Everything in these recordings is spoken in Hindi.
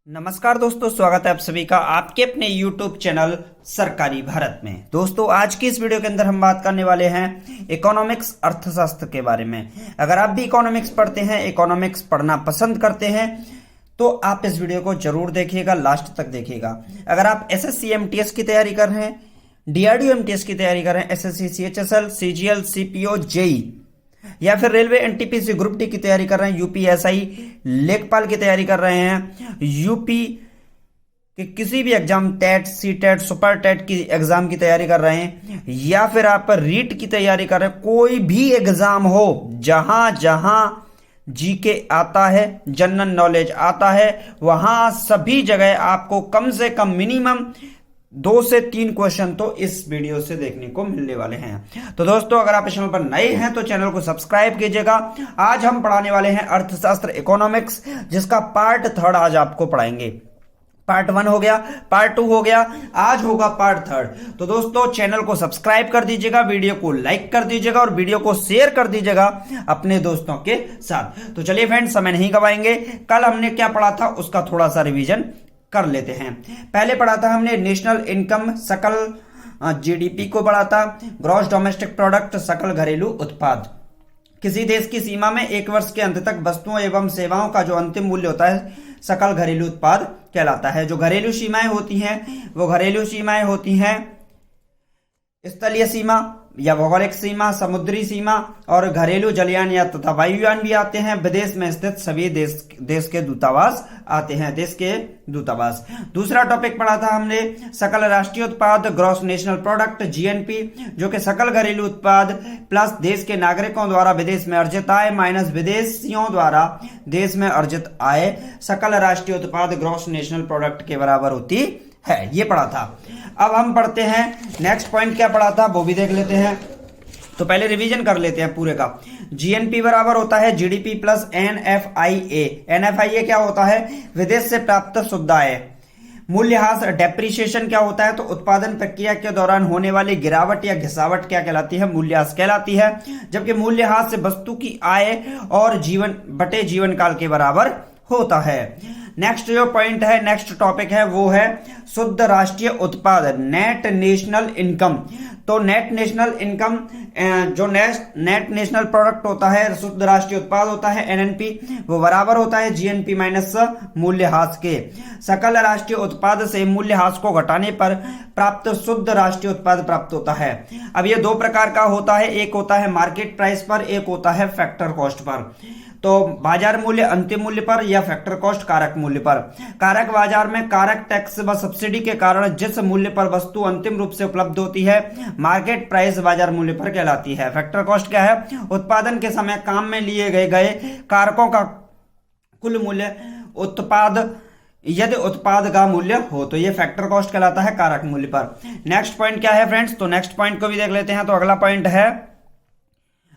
नमस्कार दोस्तों, स्वागत है आप सभी का आपके अपने YouTube चैनल सरकारी भारत में। दोस्तों, आज की इस वीडियो के अंदर हम बात करने वाले हैं इकोनॉमिक्स अर्थशास्त्र के बारे में। अगर आप भी इकोनॉमिक्स पढ़ते हैं, इकोनॉमिक्स पढ़ना पसंद करते हैं, तो आप इस वीडियो को जरूर देखिएगा, लास्ट तक देखिएगा। अगर आप एसएससी एमटीएस की तैयारी कर रहे हैं, डीआरडीओ एमटीएस की तैयारी कर रहे हैं, SSC CHSL, CGL, CPO, JE या फिर रेलवे एनटीपीसी ग्रुप डी की तैयारी कर रहे हैं, यूपीएसआई लेखपाल की तैयारी कर रहे हैं, यूपी के किसी भी exam, TET, CTET, super TET की एग्जाम की तैयारी कर रहे हैं, या फिर आप रीट की तैयारी कर रहे हैं, कोई भी एग्जाम हो जहां जहां जीके आता है, जनरल नॉलेज आता है, वहां सभी जगह आपको कम से कम मिनिमम 2 से 3 क्वेश्चन तो इस वीडियो से देखने को मिलने वाले हैं। तो दोस्तों, अगर आप इस चैनल पर नए हैं तो चैनल को सब्सक्राइब कीजिएगा। आज हम पढ़ाने वाले हैं अर्थशास्त्र इकोनॉमिक्स, जिसका पार्ट 3 आज आपको पढ़ाएंगे। पार्ट 1 हो गया, पार्ट 2 हो गया, आज होगा पार्ट 3। तो दोस्तों, चैनल को सब्सक्राइब कर दीजिएगा, वीडियो को लाइक कर दीजिएगा और वीडियो को शेयर कर दीजिएगा अपने दोस्तों के साथ। तो चलिए फ्रेंड्स, समय नहीं गवाएंगे। कल हमने क्या पढ़ा था उसका थोड़ा सा रिवीजन कर लेते हैं। पहले पढ़ा था हमने नेशनल इनकम, सकल जीडीपी को पढ़ा था, ग्रॉस डोमेस्टिक प्रोडक्ट, सकल घरेलू उत्पाद। किसी देश की सीमा में एक वर्ष के अंत तक वस्तुओं एवं सेवाओं का जो अंतिम मूल्य होता है, सकल घरेलू उत्पाद कहलाता है। जो घरेलू सीमाएं होती हैं, वो घरेलू सीमाएं होती हैं स्थलीय सीमा या भौगोलिक सीमा, समुद्री सीमा, और घरेलू जलयान या तथा वायुयान भी आते हैं। विदेश में स्थित सभी देश के दूतावास आते हैं, देश के दूतावास। दूसरा टॉपिक पढ़ा था हमने सकल राष्ट्रीय उत्पाद, ग्रॉस नेशनल प्रोडक्ट, जीएनपी, जो कि सकल घरेलू उत्पाद प्लस देश के नागरिकों द्वारा विदेश में अर्जित आय माइनस विदेशियों द्वारा देश में अर्जित आय, सकल राष्ट्रीय उत्पाद ग्रॉस नेशनल प्रोडक्ट के बराबर होती है। ये पढ़ा था। अब हम पढ़ते हैं नेक्स्ट पॉइंट क्या पढ़ा था वो भी देख लेते हैं। तो पहले रिवीजन कर लेते हैं पूरे का। जीएनपी बराबर होता है जीडीपी प्लस एनएफआईए। एनएफआईए क्या होता है? विदेश से प्राप्त शुद्ध आय। मूल्यह्रास डेप्रिसिएशन क्या होता है? तो उत्पादन प्रक्रिया के दौरान होने वाली गिरावट या घिसावट क्या कहलाती है? मूल्यह्रास कहलाती है। जबकि मूल्यह्रास से वस्तु की आय और जीवन काल के बराबर होता है। नेक्स्ट जो पॉइंट है, नेक्स्ट टॉपिक है, वो है शुद्ध राष्ट्रीय उत्पाद, नेट नेशनल इनकम। तो नेट नेशनल इनकम, जो नेट नेशनल प्रोडक्ट होता है, शुद्ध राष्ट्रीय उत्पाद होता है, एनएनपी, वो बराबर होता है जीएनपी माइनस मूल्यह्रास के। सकल राष्ट्रीय उत्पाद से मूल्यह्रास को घटाने पर प्राप्त शुद्ध राष्ट्रीय उत्पाद प्राप्त होता है। अब ये 2 प्रकार का होता है, एक होता है मार्केट प्राइस पर, एक होता है फैक्टर कॉस्ट पर। तो बाजार मूल्य अंतिम मूल्य पर या फैक्टर कॉस्ट कारक मूल्य पर। कारक बाजार में कारक टैक्स व सब्सिडी के कारण जिस मूल्य पर वस्तु अंतिम रूप से उपलब्ध होती है, मार्केट प्राइस बाजार मूल्य पर कहलाती है। फैक्टर कॉस्ट क्या है? उत्पादन के समय काम में लिए गए कारकों का कुल मूल्य यदि उत्पाद का मूल्य हो, तो ये फैक्टर कॉस्ट कहलाता है कारक मूल्य पर। नेक्स्ट पॉइंट क्या है फ्रेंड्स? तो नेक्स्ट पॉइंट को भी देख लेते हैं। तो अगला पॉइंट है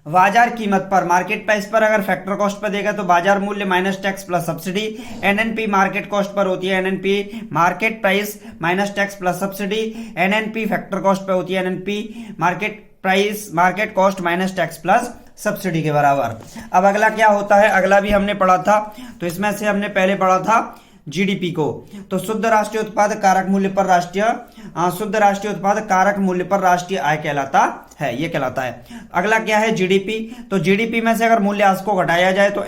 बाजार कीमत पर, मार्केट प्राइस पर अगर फैक्टर कॉस्ट पर देगा तो बाजार मूल्य minus tax plus subsidy. NNP market cost per होती है, NNP market price minus tax plus subsidy. NNP factor cost per होती है, NNP market cost minus tax plus subsidy के बराबर। अब अगला क्या होता है? अगला भी हमने पढ़ा था, तो इसमें से हमने पहले पढ़ा था जीडीपी को। तो शुद्ध राष्ट्रीय उत्पाद कारक मूल्य पर शुद्ध राष्ट्रीय उत्पाद कारक मूल्य पर राष्ट्रीय आय कहलाता है, ये कहलाता है। अगला क्या है? जीडीपी। तो जीडीपी में से अगर मूल्यह्रास को घटाया जाए तो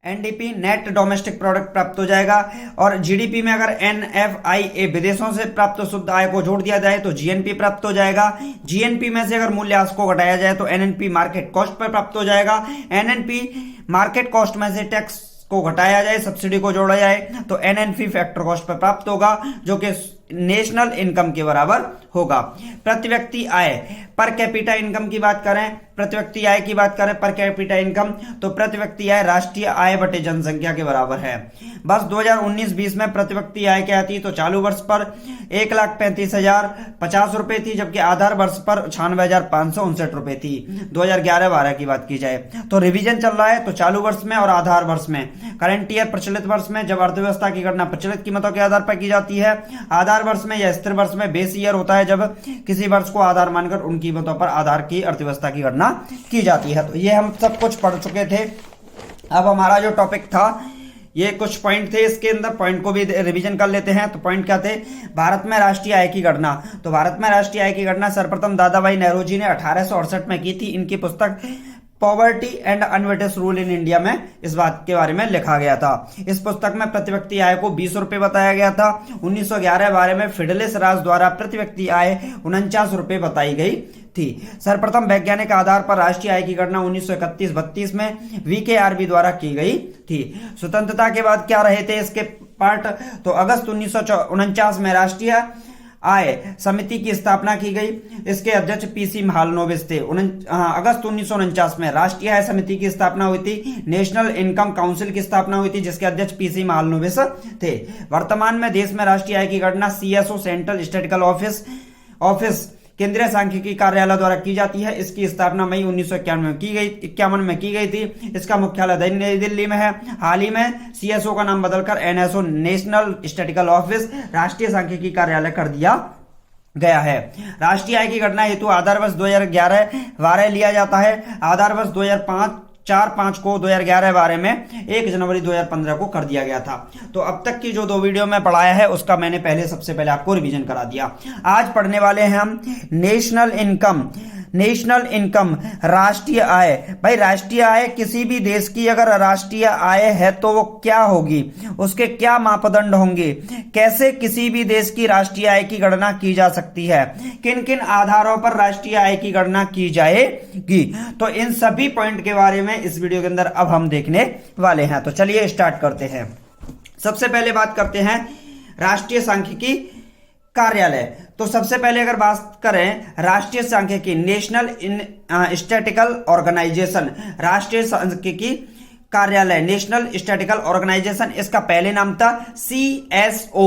एनडीपी नेट डोमेस्टिक प्रोडक्ट प्राप्त हो जाएगा। और जीडीपी में अगर एनएफआईए विदेशों से प्राप्त शुद्ध आय को जोड़ दिया जाए तो जीएनपी प्राप्त हो जाएगा। जीएनपी में से अगर मूल्यह्रास को घटाया जाए तो एनएनपी मार्केट कॉस्ट पर प्राप्त हो जाएगा। एनएनपी मार्केट कॉस्ट में से टैक्स को घटाया जाए, सब्सिडी को जोड़ा जाए, तो एनएनपी फैक्टर कॉस्ट पर प्राप्त होगा, जो कि नेशनल इनकम के बराबर होगा। प्रति व्यक्ति आय, पर कैपिटा इनकम की बात करें, प्रति व्यक्ति आय की बात करें, पर कैपिटा इनकम, तो प्रति व्यक्ति आय राष्ट्रीय आय बटे जनसंख्या के बराबर है। वर्ष 2019-20 में प्रति व्यक्ति आय क्या थी? तो चालू वर्ष पर 1,35,050 रुपए थी, जबकि आधार वर्ष पर 96,559 रुपए थी। 2011-12 की बात की जाए तो रिवीजन चल रहा है, तो चालू वर्ष में और आधार वर्ष में, करंट ईयर प्रचलित वर्ष में जब अर्थव्यवस्था की गणना प्रचलित कीमतों के आधार पर की जाती है, आधार वर्ष में या स्थिर वर्ष में बेस ईयर होता है, जब किसी वर्ष को आधार मानकर उन कीमतों पर आधार की अर्थव्यवस्था की गणना की जाती है। तो ये हम सब कुछ पढ़ चुके थे। अब हमारा जो टॉपिक था ये कुछ पॉइंट थे इसके अंदर, पॉइंट को भी रिवीजन कर लेते हैं। तो पॉइंट क्या थे? भारत में राष्ट्रीय आय की गणना। तो भारत में राष्ट्रीय आय की गणना सर्वप्रथम दादा भाई नेहरू जी ने 1868 में की थी। इनकी पुस्तक poverty and unweighted rule in India में इस बात के बारे में लिखा गया था। इस पुस्तक में प्रति व्यक्ति आय को 20 रुपए बताया गया था। 1911 बारे में फिडलिस राज द्वारा प्रति व्यक्ति आय 49 रुपए बताई गई थी। सर्वप्रथम वैज्ञानिक आधार पर राष्ट्रीय आय की गणना 1931-32 में वीकेआरबी द्वारा की गई थी। स्वतंत्रता के बाद क्या रहे थे इसके पार्ट? तो अगस्त 1949 में राष्ट्रीय आय समिति की स्थापना की गई। इसके अध्यक्ष पीसी महालनोबिस थे। अगस्त 1949 में राष्ट्रीय आय समिति की स्थापना हुई थी। नेशनल इनकम काउंसिल की स्थापना हुई थी जिसके अध्यक्ष पीसी महालनोबिस थे। वर्तमान में देश में राष्ट्रीय आय की गणना सीएसओ सेंट्रल स्टैटिस्टिकल ऑफिस केंद्रीय सांख्यिकी कार्यालय द्वारा की जाती है। इसकी स्थापना मई 1991 में की गई थी। इसका मुख्यालय नई दिल्ली में है। हाल ही में सीएसओ का नाम बदलकर एनएसओ नेशनल स्टैटिस्टिकल ऑफिस राष्ट्रीय सांख्यिकी कार्यालय कर दिया गया है। राष्ट्रीय आय की गणना हेतु आधार वर्ष 2011-12 लिया जाता है। आधार वर्ष 2005 को 2011 बारे में 1 जनवरी 2015 को कर दिया गया था। तो अब तक की जो 2 वीडियो में पढ़ाया है उसका मैंने सबसे पहले आपको रिवीजन करा दिया। आज पढ़ने वाले हैं हम नेशनल इनकम राष्ट्रीय आय। भाई राष्ट्रीय आय किसी भी देश की अगर राष्ट्रीय आय है तो वो क्या होगी, उसके क्या मापदंड होंगे, कैसे किसी भी देश की राष्ट्रीय आय की गणना की जा सकती है, किन किन आधारों पर राष्ट्रीय आय की गणना की जाएगी। तो इन सभी पॉइंट के बारे में इस वीडियो के अंदर अब हम देखने वाले हैं। तो चलिए स्टार्ट करते हैं। सबसे पहले बात करते हैं राष्ट्रीय सांख्यिकी कार्यालय। तो सबसे पहले अगर बात करें राष्ट्रीय सांख्यिकी नेशनल स्टैटिस्टिकल ऑर्गेनाइजेशन, राष्ट्रीय सांख्यिकी कार्यालय नेशनल स्टैटिस्टिकल ऑर्गेनाइजेशन, इसका पहले नाम था सीएसओ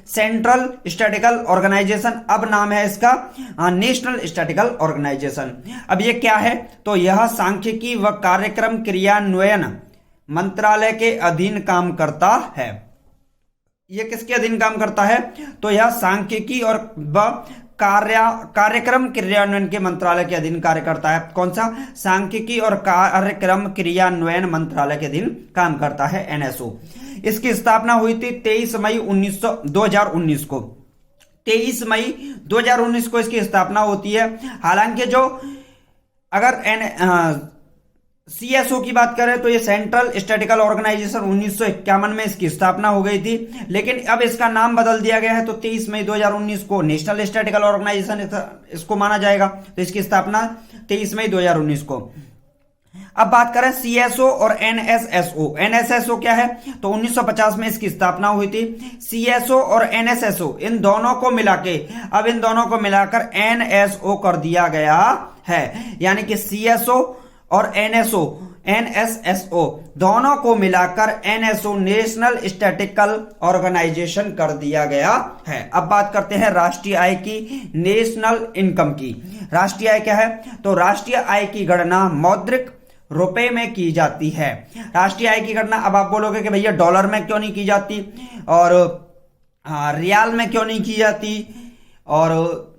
सेंट्रल स्टैटिस्टिकल ऑर्गेनाइजेशन, अब नाम है इसका नेशनल स्टैटिस्टिकल ऑर्गेनाइजेशन। अब ये क्या है? तो यह सांख्यिकी व कार्यक्रम क्रियान्वयन मंत्रालय के अधीन काम करता है। ये किसके अधीन काम करता है? तो यह सांख्यिकी और कार्यक्रम क्रियान्वयन के मंत्रालय के अधीन कार्य करता है। कौन सा? सांख्यिकी और कार्यक्रम क्रियान्वयन मंत्रालय के अधीन काम करता है, एनएसओ। इसकी स्थापना हुई थी 23 मई 2019 को। 23 मई 2019 को इसकी स्थापना होती है। हालांकि जो अगर सीएसओ की बात करें तो ये सेंट्रल स्टैटिस्टिकल ऑर्गेनाइजेशन 1951 में इसकी स्थापना हो गई थी, लेकिन अब इसका नाम बदल दिया गया है। तो 23 मई 2019 को नेशनल स्टैटिस्टिकल ऑर्गेनाइजेशन इसको माना जाएगा। तो इसकी स्थापना 23 मई 2019 को। अब बात करें सीएसओ और एनएसएसओ। एनएसएसओ क्या है? तो 1950 में इसकी स्थापना हुई थी। सीएसओ और एनएसएसओ इन दोनों को मिलाकर एनएसओ कर दिया गया है। यानी कि सीएसओ और एनएसएसओ दोनों को मिलाकर एनएसओ नेशनल स्टैटिस्टिकल ऑर्गेनाइजेशन कर दिया गया है। अब बात करते हैं राष्ट्रीय आय की, नेशनल इनकम की। राष्ट्रीय आय क्या है? तो राष्ट्रीय आय की गणना मौद्रिक रुपए में की जाती है। राष्ट्रीय आय की गणना, अब आप बोलोगे कि भैया डॉलर में क्यों नहीं की जाती और रियाल में क्यों नहीं की जाती और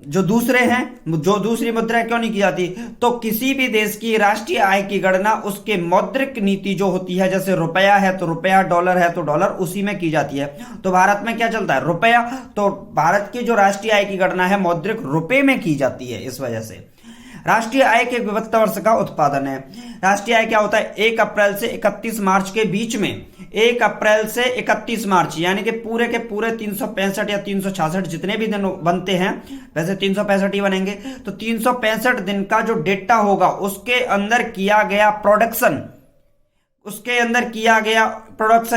जो दूसरी मुद्रा क्यों नहीं की जाती? तो किसी भी देश की राष्ट्रीय आय की गणना उसके मौद्रिक नीति जो होती है, जैसे रुपया है तो रुपया, डॉलर है तो डॉलर, उसी में की जाती है। तो भारत में क्या चलता है? रुपया। तो भारत की जो राष्ट्रीय आय की गणना है मौद्रिक रुपए में की जाती है। इस वजह से राष्ट्रीय आय के वित्त वर्ष का उत्पादन है। राष्ट्रीय आय क्या होता है? 1 अप्रैल से 31 मार्च के बीच में, 1 अप्रैल से 31 मार्च यानी कि पूरे के पूरे 365 या 366 जितने भी दिन बनते हैं, वैसे 365 ही बनेंगे, तो 365 दिन का जो डेटा होगा उसके अंदर किया गया प्रोडक्शन,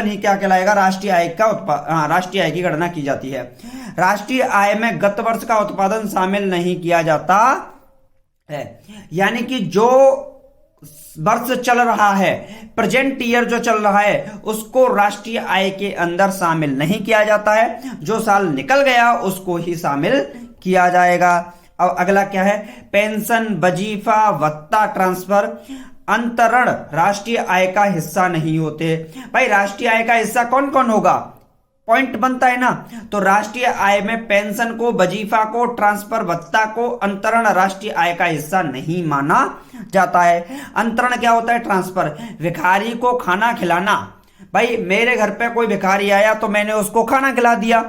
ही क्या कहलाएगा? राष्ट्रीय आय का राष्ट्रीय आय की गणना की जाती है। राष्ट्रीय आय में गत वर्ष का उत्पादन शामिल नहीं किया जाता है। यानी कि जो वर्ष चल रहा है, प्रेजेंट ईयर जो चल रहा है, उसको राष्ट्रीय आय के अंदर शामिल नहीं किया जाता है। जो साल निकल गया उसको ही शामिल किया जाएगा। अब अगला क्या है? पेंशन, वजीफा, भत्ता, ट्रांसफर, अंतरण राष्ट्रीय आय का हिस्सा नहीं होते। भाई राष्ट्रीय आय का हिस्सा कौन कौन होगा? पॉइंट बनता है ना। तो राष्ट्रीय आय में पेंशन को, वजीफा को, ट्रांसफर भत्ता को, अंतरण राष्ट्रीय आय का हिस्सा नहीं माना जाता है। अंतरण क्या होता है? ट्रांसफर, भिखारी को खाना खिलाना, भाई मेरे घर पे कोई भिखारी आया तो मैंने उसको खाना खिला दिया,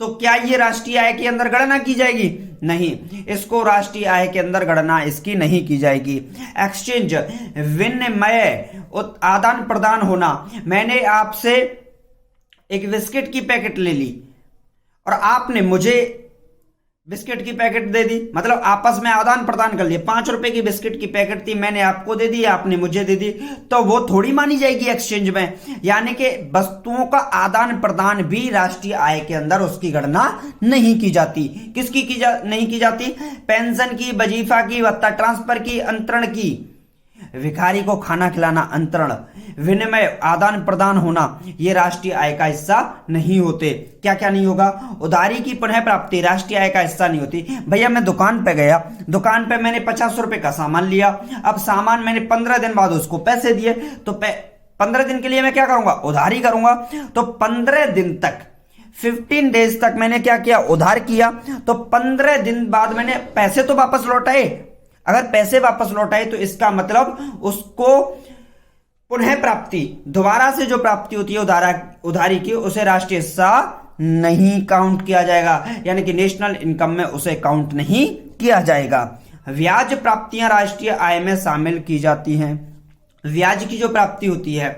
तो क्या ये राष्ट्रीय आय के अंदर गणना की जाएगी? नहीं, इसको राष्ट्रीय आय के अंदर गणना इसकी नहीं की जाएगी। एक्सचेंज, विनिमय, आदान प्रदान होना। मैंने आपसे एक बिस्किट की पैकेट ले ली और आपने मुझे बिस्किट की पैकेट दे दी, मतलब आपस में आदान प्रदान कर लिया। 5 रुपए की बिस्किट की पैकेट थी, मैंने आपको दे दी, आपने मुझे दे दी, तो वो थोड़ी मानी जाएगी एक्सचेंज में। यानी कि वस्तुओं का आदान प्रदान भी राष्ट्रीय आय के अंदर उसकी गणना नहीं की जाती। किसकी नहीं की जाती? पेंशन की, वजीफा की, भत्ता ट्रांसफर की, अंतरण की। भिखारी को खाना खिलाना अंतरण, विनिमय, आदान प्रदान होना, ये राष्ट्रीय आय का हिस्सा नहीं होते। क्या क्या नहीं होगा? उधारी की पुनः प्राप्ति राष्ट्रीय आय का हिस्सा नहीं होती। भैया मैं दुकान पे गया, दुकान पे मैंने 50 रुपए का सामान लिया, अब सामान मैंने 15 दिन बाद उसको पैसे दिए, तो 15 दिन के लिए मैं क्या करूंगा? उधारी करूंगा। तो 15 दिन तक, 15 डेज तक मैंने क्या किया? उधार किया। तो 15 दिन बाद मैंने पैसे तो वापस लौटाए। अगर पैसे वापस लौटाए तो इसका मतलब उसको पुनः प्राप्ति, दोबारा से जो प्राप्ति होती है उधारी की, उसे राष्ट्रीय हिस्सा नहीं काउंट किया जाएगा, यानी कि नेशनल इनकम में उसे काउंट नहीं किया जाएगा। ब्याज प्राप्तियां राष्ट्रीय आय में शामिल की जाती हैं। ब्याज की जो प्राप्ति होती है,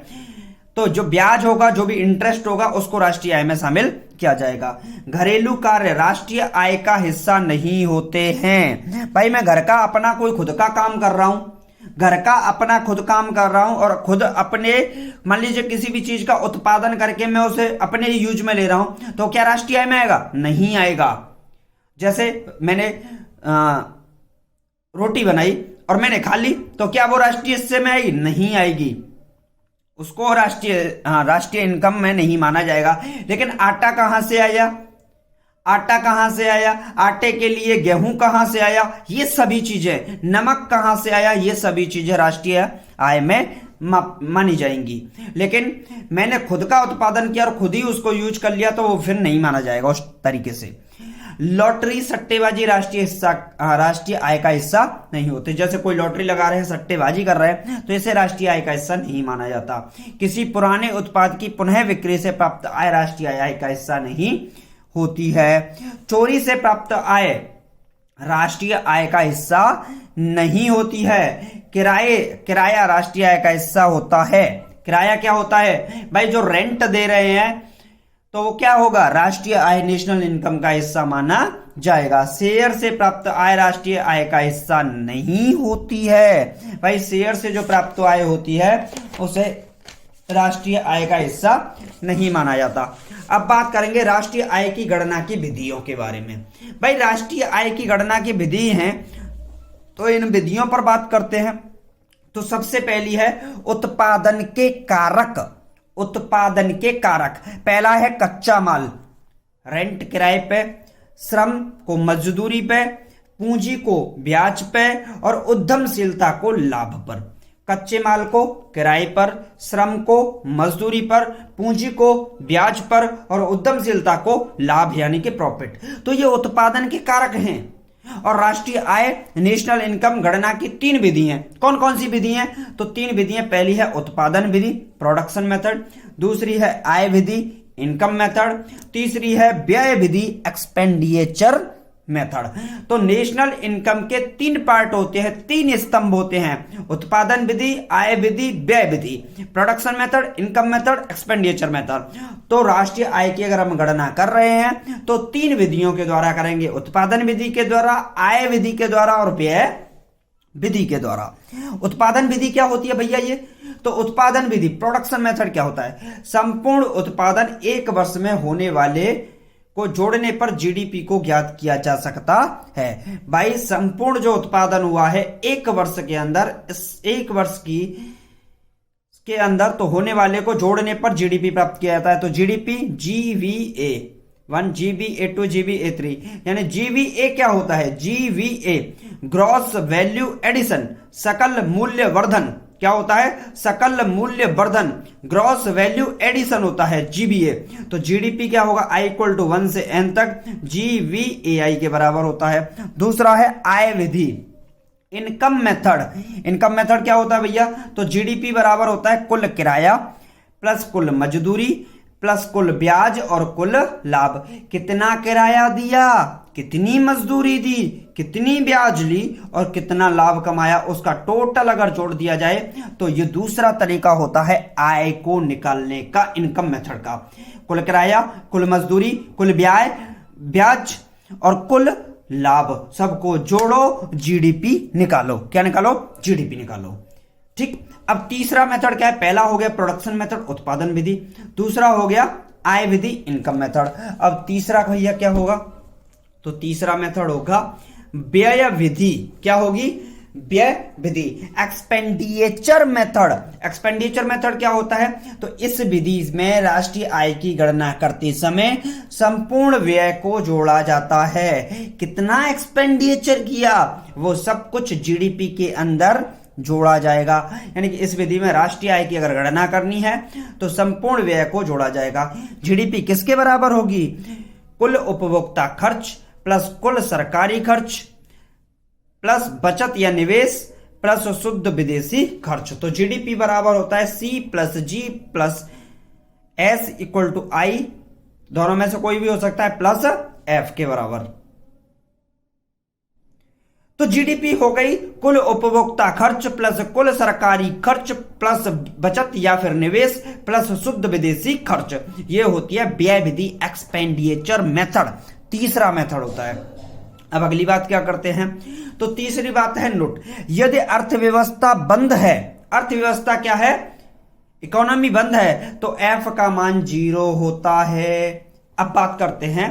तो जो ब्याज होगा, जो भी इंटरेस्ट होगा, उसको राष्ट्रीय आय में शामिल किया जाएगा। घरेलू कार्य राष्ट्रीय आय का हिस्सा नहीं होते हैं। भाई मैं घर का अपना कोई खुद का काम कर रहा हूं, घर का अपना खुद काम कर रहा हूं और खुद अपने, मान लीजिए किसी भी चीज का उत्पादन करके मैं उसे अपने यूज में ले रहा हूं, तो क्या राष्ट्रीय आय में आएगा? नहीं आएगा। जैसे मैंने रोटी बनाई और मैंने खा ली, तो क्या वो राष्ट्रीय हिस्से में आएगी? नहीं आएगी। उसको राष्ट्रीय इनकम में नहीं माना जाएगा। लेकिन आटा कहां से आया? आटा कहां से आया? आटे के लिए गेहूं कहां से आया? ये सभी चीजें, नमक कहां से आया? ये सभी चीजें राष्ट्रीय आय में मानी जाएंगी। लेकिन मैंने खुद का उत्पादन किया और खुद ही उसको यूज कर लिया, तो वो फिर नहीं माना जाएगा उस तरीके से। लॉटरी, सट्टेबाजी राष्ट्रीय आय का हिस्सा नहीं होते। जैसे कोई लॉटरी लगा रहे हैं, सट्टेबाजी कर रहे हैं, तो इसे राष्ट्रीय आय का हिस्सा नहीं माना जाता। किसी पुराने उत्पाद की पुनः बिक्री से प्राप्त आय राष्ट्रीय आय का हिस्सा नहीं होती है। चोरी से प्राप्त आय राष्ट्रीय आय का हिस्सा नहीं होती है। किराया राष्ट्रीय आय का हिस्सा होता है। किराया क्या होता है? भाई जो रेंट दे रहे हैं, तो वो क्या होगा? राष्ट्रीय आय, नेशनल इनकम का हिस्सा माना जाएगा। शेयर से प्राप्त आय राष्ट्रीय आय का हिस्सा नहीं होती है। भाई शेयर से जो प्राप्त आय होती है उसे राष्ट्रीय आय का हिस्सा नहीं माना जाता। अब बात करेंगे राष्ट्रीय आय की गणना की विधियों के बारे में। भाई राष्ट्रीय आय की गणना की विधि हैं, तो इन विधियों पर बात करते हैं। तो सबसे पहली है उत्पादन के कारक। उत्पादन के कारक, पहला है कच्चा माल, रेंट किराए पे, श्रम को मजदूरी पे, पूंजी को ब्याज पे और उद्यमशीलता को लाभ पर। कच्चे माल को किराए पर, श्रम को मजदूरी पर, पूंजी को ब्याज पर और उद्यमशीलता को लाभ यानी कि प्रॉफिट। तो ये उत्पादन के कारक हैं। और राष्ट्रीय आय, नेशनल इनकम गणना की 3 विधि हैं। कौन कौन सी विधि हैं? तो 3 विधियां, पहली है उत्पादन विधि, प्रोडक्शन मेथड, दूसरी है आय विधि, इनकम मेथड, तीसरी है व्यय विधि, एक्सपेंडिचर मेथड। तो नेशनल इनकम के 3 पार्ट होते हैं, 3 स्तंभ होते हैं, उत्पादन विधि, आय विधि, व्यय विधि, production method, income method, expenditure method. तो राष्ट्रीय आय की अगर हम गणना कर रहे हैं तो 3 विधियों के द्वारा करेंगे, उत्पादन विधि के द्वारा, आय विधि के द्वारा और व्यय विधि के द्वारा। उत्पादन विधि क्या होती है भैया? ये तो उत्पादन विधि, प्रोडक्शन मेथड क्या होता है? संपूर्ण उत्पादन 1 वर्ष में होने वाले को जोड़ने पर जीडीपी को ज्ञात किया जा सकता है। भाई संपूर्ण जो उत्पादन हुआ है 1 वर्ष के अंदर, इस 1 वर्ष के अंदर तो होने वाले को जोड़ने पर जीडीपी प्राप्त किया जाता है। तो जीडीपी GVA 1, GVA 2, GVA 3, यानी GVA क्या होता है? GVA ग्रॉस वैल्यू एडिशन, सकल मूल्य वर्धन। क्या होता है? सकल मूल्य वर्धन, ग्रॉस वैल्यू एडिशन होता है GVA। तो जीडीपी क्या होगा? I = 1 से n तक GVAI के बराबर होता है। दूसरा है आय विधि, इनकम मेथड। इनकम मेथड क्या होता है भैया? तो जीडीपी बराबर होता है कुल किराया, प्लस कुल मजदूरी प्लस कुल ब्याज और कुल लाभ। कितना किराया दिया, कितनी मजदूरी दी, कितनी ब्याज ली और कितना लाभ कमाया, उसका टोटल अगर जोड़ दिया जाए तो ये दूसरा तरीका होता है आय को निकालने का, इनकम मेथड का। कुल किराया, कुल मजदूरी, कुल ब्याज और कुल लाभ सबको जोड़ो, जीडीपी निकालो। क्या निकालो? जीडीपी निकालो। ठीक। अब तीसरा मेथड क्या है? पहला हो गया प्रोडक्शन मेथड, उत्पादन विधि। दूसरा हो गया आय विधि, इनकम मेथड। अब तीसरा भैया क्या होगा? तो तीसरा मेथड होगा व्यय विधि। क्या होगी? व्यय विधि, एक्सपेंडिचर मेथड। एक्सपेंडिचर मेथड क्या होता है? तो इस विधि में राष्ट्रीय आय की गणना करते समय संपूर्ण व्यय को जोड़ा जाता है। कितना एक्सपेंडिचर किया वो सब कुछ जीडीपी के अंदर जोड़ा जाएगा। यानी कि इस विधि में राष्ट्रीय आय की अगर गणना करनी है तो संपूर्ण व्यय को जोड़ा जाएगा। जीडीपी किसके बराबर होगी? कुल उपभोक्ता खर्च प्लस कुल सरकारी खर्च प्लस बचत या निवेश प्लस शुद्ध विदेशी खर्च। तो जीडीपी बराबर होता है C plus G plus S equal to I, दोनों में से कोई भी हो सकता है, प्लस एफ के बराबर। तो जीडीपी हो गई कुल उपभोक्ता खर्च प्लस कुल सरकारी खर्च प्लस बचत या फिर निवेश प्लस शुद्ध विदेशी खर्च। ये होती है व्यय विधि, एक्सपेंडिचर मेथड। तीसरा मेथड होता है। अब अगली बात क्या करते हैं? तो तीसरी बात है नोट। यदि अर्थव्यवस्था बंद है, अर्थव्यवस्था क्या है? इकोनॉमी बंद है, तो एफ का मान 0 होता है। अब बात करते हैं,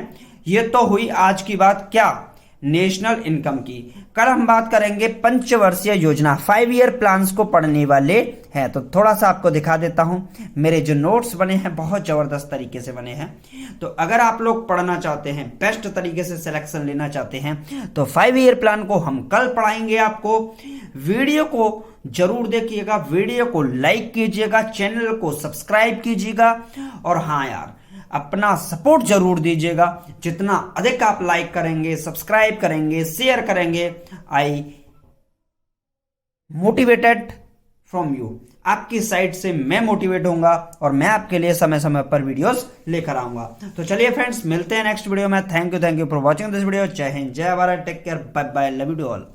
ये तो हुई आज की बात क्या? नेशनल इनकम की। कल हम बात करेंगे पंचवर्षीय योजना, 5 ईयर प्लान्स को पढ़ने वाले हैं। तो थोड़ा सा आपको दिखा देता हूं, मेरे जो नोट्स बने हैं बहुत जबरदस्त तरीके से बने हैं। तो अगर आप लोग पढ़ना चाहते हैं, बेस्ट तरीके से सिलेक्शन लेना चाहते हैं, तो 5 ईयर प्लान को हम कल पढ़ाएंगे आपको। वीडियो को जरूर देखिएगा, वीडियो को लाइक कीजिएगा, चैनल को सब्सक्राइब कीजिएगा और हाँ यार, अपना सपोर्ट जरूर दीजिएगा। जितना अधिक आप लाइक करेंगे, सब्सक्राइब करेंगे, शेयर करेंगे, आई मोटिवेटेड फ्रॉम यू। आपकी साइड से मैं मोटिवेट होऊंगा और मैं आपके लिए समय समय पर वीडियोस लेकर आऊंगा। तो चलिए फ्रेंड्स, मिलते हैं नेक्स्ट वीडियो में। Thank you for watching this video. Jai Hind, Jai Bharat, take care, bye bye, love you all.